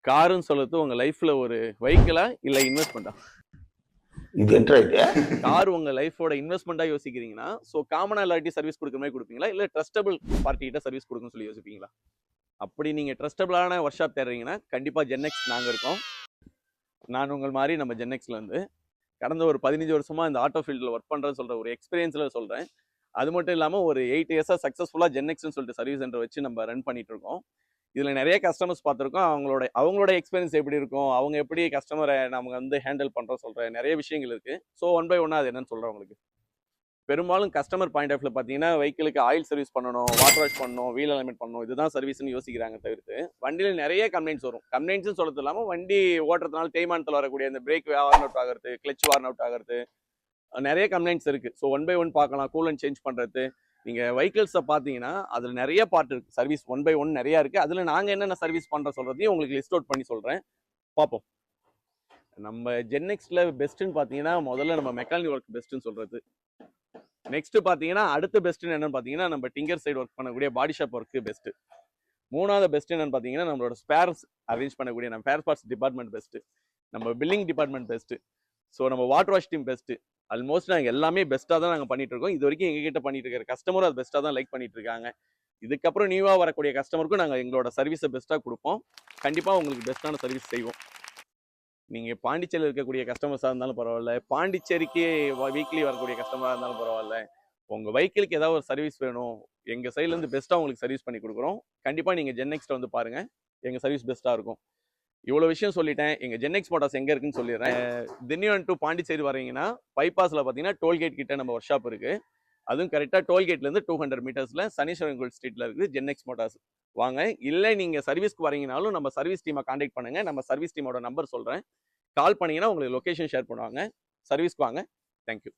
காருன்னு சொல்றது உங்க லைஃப்ல ஒரு வெஹிக்கிளா இல்ல இன்வெஸ்ட்மெண்டா? இது என்ட்ரா இது கார் உங்க லைஃபோட இன்வெஸ்ட்மெண்டா யோசிக்கிறீங்கன்னா, சோ காமனா எல்லார்ட்டையும் சர்வீஸ் குடுக்குற மாதிரி குடுப்பீங்களா? இல்ல ட்ரஸ்டபிள் பார்ட்டி கிட்ட சர்வீஸ் குடுக்கணும்னு சொல்லி யோசிப்பீங்களா? அப்படி நீங்க ட்ரஸ்டபிளான ஒர்க் ஷாப் தேடுறீங்கன்னா, கண்டிப்பா ஜென்எக்ஸ் நாங்க இருக்கோம். நான் உங்கள் மாதிரி நம்ம ஜென்எக்ஸ்ல இருந்து கடந்த ஒரு 15 வருஷமா இந்த ஆட்டோ ஃபீல்டில் ஒர்க் பண்றேன்னு சொல்ற ஒரு எக்ஸ்பீரியன்ஸ்ல சொல்றேன். அது மட்டும் இல்லாம ஒரு 8 இயர்ஸா சக்சஸ்ஃபுல்லா ஜென்எக்ஸ்னு சொல்லிட்டு சர்வீஸ் சென்டர் வச்சு நம்ம ரன் பண்ணிட்டு இருக்கோம். இதுல நிறைய கஸ்டமர்ஸ் பார்த்துருக்கோம். அவங்களோட எக்ஸ்பீரியன்ஸ் எப்படி இருக்கும், அவங்க எப்படி கஸ்டமரை நம்ம வந்து ஹேண்டில் பண்றோம் சொல்ற நிறைய விஷயங்கள் இருக்கு. ஸோ ஒன் பை ஒன்னா அது என்னன்னு சொல்றேன் உங்களுக்கு. பெரும்பாலும் கஸ்டமர் பாயிண்ட் ஆஃப் வியூ பார்த்தீங்கன்னா, வெஹிக்கிளுக்கு ஆயில் சர்வீஸ் பண்ணணும், வாட்டர் வாஷ் பண்ணணும், வீல் அலைன்மெண்ட் பண்ணணும், இதுதான் சர்வீஸ்னு யோசிக்கிறாங்க தவிர்த்து வண்டியில நிறைய கம்ப்ளைண்ட்ஸ் வரும். கம்ப்ளைண்ட்ஸ் சொல்றது இல்லாமல் வண்டி ஓட்டுறதுனால தேய்மானத்தில் வரக்கூடிய இந்த பிரேக் வார்ன் அவுட் ஆகிறது, கிளச் வார்ன் அவுட் ஆகிறது, நிறைய கம்ப்ளைண்ட்ஸ் இருக்கு. ஸோ ஒன் பை ஒன் பார்க்கலாம். கூலண்ட் சேஞ்ச் பண்றது, நீங்க வெஹிக்கிள்ஸை பார்த்தீங்கன்னா அதுல நிறைய பார்ட் இருக்கு. சர்வீஸ் ஒன் பை ஒன் நிறைய இருக்கு. அதுல நாங்க என்னென்ன சர்வீஸ் பண்றோம் சொல்றதையும் உங்களுக்கு லிஸ்ட் அவுட் பண்ணி சொல்றேன், பார்ப்போம். நம்ம ஜென்எக்ஸ்ல பெஸ்ட்னு பார்த்தீங்கன்னா முதல்ல நம்ம மெக்கானிக் ஒர்க் பெஸ்ட்னு சொல்றது. நெக்ஸ்ட் பார்த்தீங்கன்னா அடுத்த பெஸ்ட் என்னன்னு பார்த்தீங்கன்னா நம்ம டிங்கர் சைடு ஒர்க் பண்ணக்கூடிய பாடி ஷாப் ஒர்க்கு பெஸ்ட். மூணாவது பெஸ்ட் என்னன்னு பார்த்தீங்கன்னா நம்மளோட ஸ்பேர்ஸ் அரேஞ்ச் பண்ணக்கூடிய நம்ம ஸ்பேர் பார்ட்ஸ் டிபார்ட்மெண்ட் பெஸ்ட். நம்ம பில்லிங் டிபார்ட்மெண்ட் பெஸ்ட். ஸோ நம்ம water wash team best. Almost நாங்கள் எல்லாமே பெஸ்ட்டாக தான் நாங்கள் பண்ணிட்டு இருக்கோம். இது வரைக்கும் எங்ககிட்ட பண்ணிட்டு இருக்கிற கஸ்டமரும் அது பெஸ்ட்டாக தான் லைக் பண்ணிட்டு இருக்காங்க. இதுக்கப்புறம் நியூவாக வரக்கூடிய கஸ்டமருக்கும் நாங்கள் எங்களோட சர்வீஸை பெஸ்ட்டாக கொடுப்போம். கண்டிப்பாக உங்களுக்கு பெஸ்ட்டான சர்வீஸ் செய்வோம். நீங்கள் பாண்டிச்சேரியில் இருக்கக்கூடிய கஸ்டமர்ஸாக இருந்தாலும் பரவாயில்ல, பாண்டிச்சேரிக்கு வீக்லி வரக்கூடிய கஸ்டமராக இருந்தாலும் பரவாயில்ல, உங்கள் வெஹிக்கிளுக்கு ஏதாவது ஒரு சர்வீஸ் வேணும், எங்கள் சைட்லேருந்து பெஸ்ட்டாக உங்களுக்கு சர்வீஸ் பண்ணி கொடுக்குறோம். கண்டிப்பாக நீங்கள் ஜென்எக்ஸ்ட்டை வந்து பாருங்கள், எங்கள் சர்வீஸ் பெஸ்ட்டாக இருக்கும். இவ்வளோ விஷயம் சொல்லிட்டேன். எங்கள் ஜென்எக்ஸ் மோட்டார்ஸ் எங்கே இருக்குன்னு சொல்லிடுறேன். திண்டிவனம் டு பாண்டிச்சேரி வரீங்கன்னா பைபாஸில் பார்த்தீங்கன்னா டோல்கேட் கிட்ட நம்ம ஒர்க் ஷாப் இருக்குது. அதுவும் கரெக்டாக டோல்கேட்லேருந்து 200 மீட்டர்ஸில் சனீஸ்வரன் கோயில் ஸ்ட்ரீட்டில் இருக்குது ஜென்எக்ஸ் மோட்டார்ஸ். வாங்க. இல்லை நீங்கள் சர்வீஸ்க்கு வரீங்கனாலும் நம்ம சர்வீஸ் டீமை கான்டாக்ட் பண்ணுங்கள். நம்ம சர்வீஸ் டீமோட நம்பர் சொல்கிறேன். கால் பண்ணிங்கன்னா உங்களுக்கு லொக்கேஷன் ஷேர் பண்ணுவாங்க. சர்வீஸ்க்கு வாங்க. தேங்க்யூ.